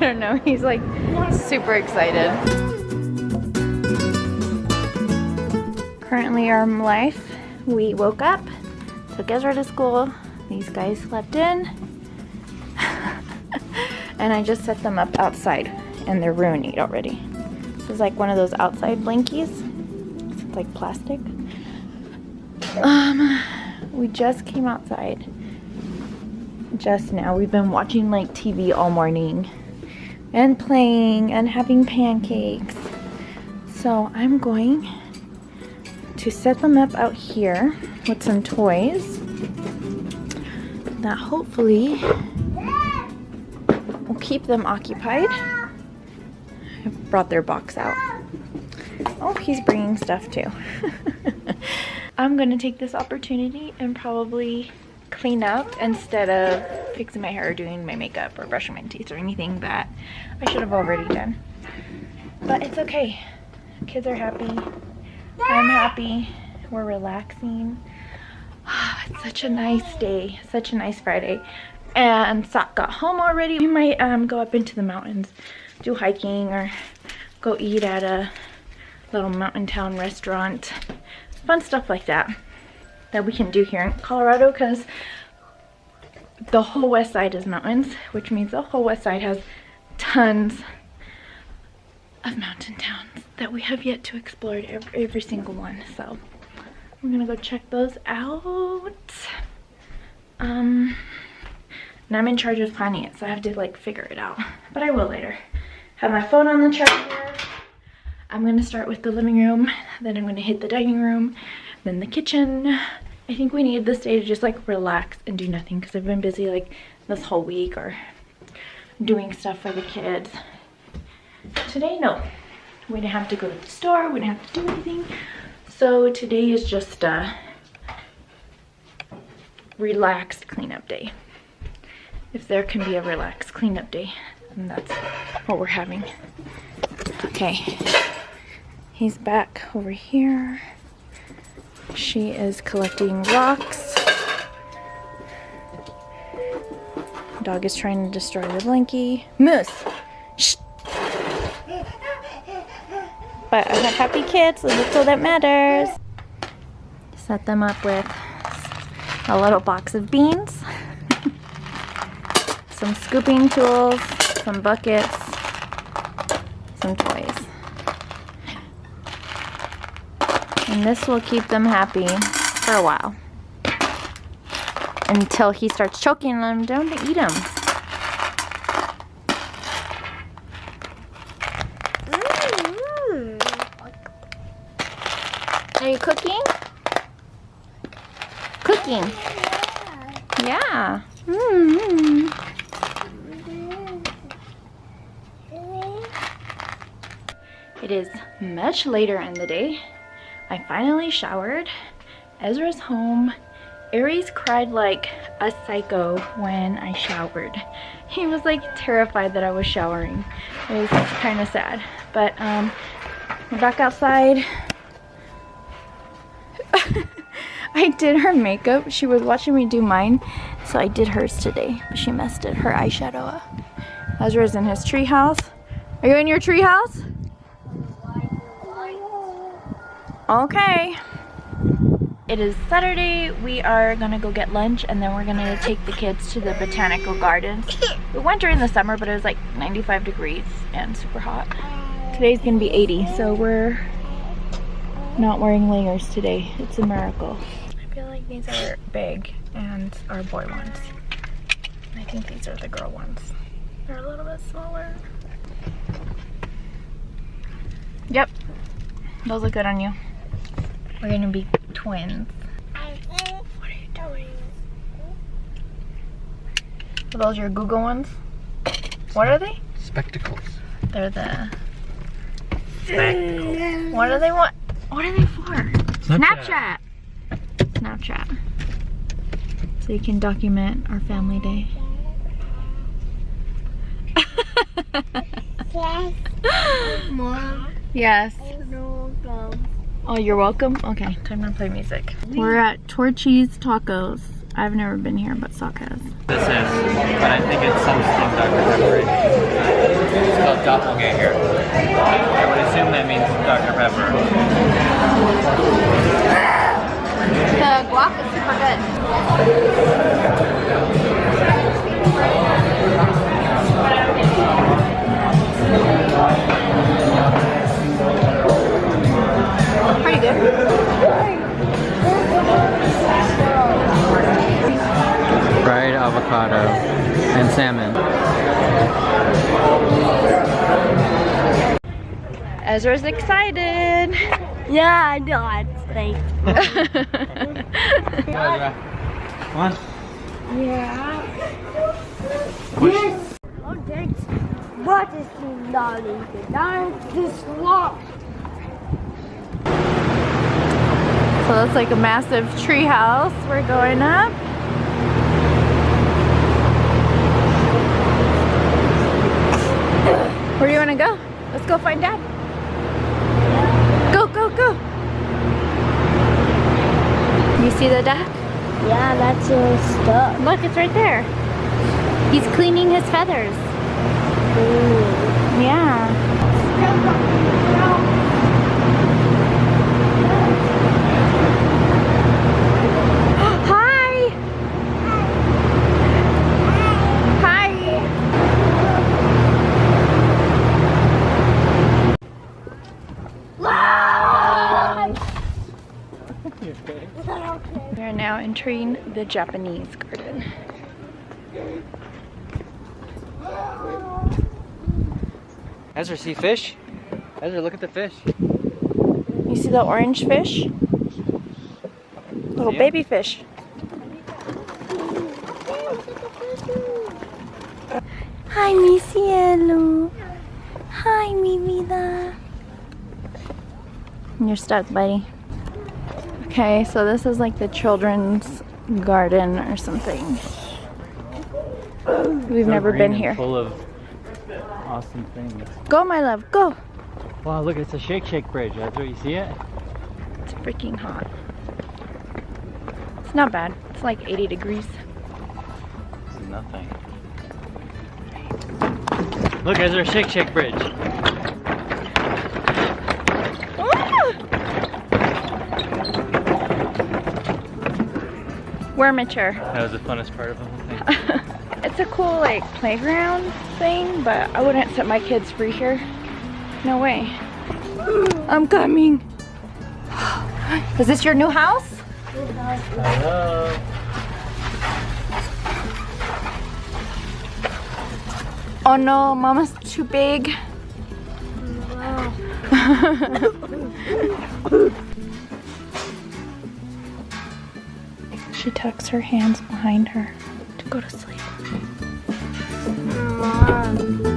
don't know. He's like super excited. Currently our life, we woke up, took Ezra to school, these guys slept in, and I just set them up outside and they're ruining already. This is like one of those outside blankies. It's like plastic. We just came outside just now. We've been watching like TV all morning and playing and having pancakes. So I'm going to set them up out here with some toys that hopefully will keep them occupied. I brought their box out. Oh, he's bringing stuff too. I'm gonna take this opportunity and probably clean up instead of fixing my hair or doing my makeup or brushing my teeth or anything that I should have already done. But it's okay. Kids are happy. I'm happy. We're relaxing. It's such a nice day. Such a nice Friday. And Sock got home already. We might go up into the mountains, do hiking, or go eat at a little mountain town restaurant. Fun stuff like that we can do here in Colorado, because the whole west side is mountains, which means the whole west side has tons of mountain towns that we have yet to explore, every single one. So I'm gonna go check those out. And I'm in charge of planning it, so I have to like figure it out, but I will later. Have my phone on the charger. I'm gonna start with the living room, then I'm gonna hit the dining room, then the kitchen. I think we need this day to just like relax and do nothing, because I've been busy like this whole week or doing stuff for the kids. Today, no. We didn't have to go to the store, we didn't have to do anything. So today is just a relaxed cleanup day. If there can be a relaxed cleanup day, then that's what we're having. Okay. He's back over here. She is collecting rocks. Dog is trying to destroy the blankie. Moose! Shh! But I have happy kids, so that's all that matters. Set them up with a little box of beans, some scooping tools, some buckets, some toys. And this will keep them happy for a while. Until he starts choking them down to eat them. Are you cooking? Cooking. Yeah. It is much later in the day. I finally showered. Ezra's home. Aries cried like a psycho when I showered. He was like terrified that I was showering. It was kind of sad. But we're back outside. I did her makeup. She was watching me do mine, so I did hers today. But she messed it, her eyeshadow up. Ezra's in his tree house. Are you in your tree house? Okay. It is Saturday. We are gonna go get lunch and then we're gonna take the kids to the botanical gardens. We went during the summer, but it was like 95 degrees and super hot. Today's gonna be 80, so we're not wearing layers today. It's a miracle. I feel like these are big and are boy ones. I think these are the girl ones. They're a little bit smaller. Yep, those look good on you. We're gonna be twins. What are you doing? Are those your Google ones? What are they? Spectacles. They're the spectacles. What do they want? What are they for? Snapchat. Snapchat. So you can document our family day. Mom. Yes. No, go. Oh, you're welcome? Okay, time to play music. We're at Torchy's Tacos. I've never been here, but Sock has. This is, but I think it's some Dr. Pepper. It's called doppelganger. I would assume that means Dr. Pepper. The guac is super good. Pretty good. Fried avocado and salmon. Ezra's excited. Yeah, I know. It's safe. Come on. Yeah. Yes. Oh, thanks. What is the naughty? This long. So that's like a massive tree house. We're going up. Where do you want to go? Let's go find Dad. Go, go, go. You see the duck? Yeah, that's your stuff. Look, it's right there. He's cleaning his feathers. Yeah. Hi. We are now entering the Japanese garden. Ezra, see fish? Ezra, look at the fish. You see the orange fish? Little See 'em? baby fish. Hi, mi cielo. Hi, mi vida. You're stuck, buddy. Okay, so this is like the children's garden or something. We've never been here. Full of awesome things. Go, my love, go. Wow, look, it's a shake bridge. That's where you see it? It's freaking hot. It's not bad. It's like 80 degrees. This is nothing. Look, there's our shake bridge. We're mature. That was the funnest part of the whole thing. It's a cool like playground thing, but I wouldn't set my kids free here. No way. I'm coming. Is this your new house? Hello. Oh no, Mama's too big. She tucks her hands behind her to go to sleep. Mom.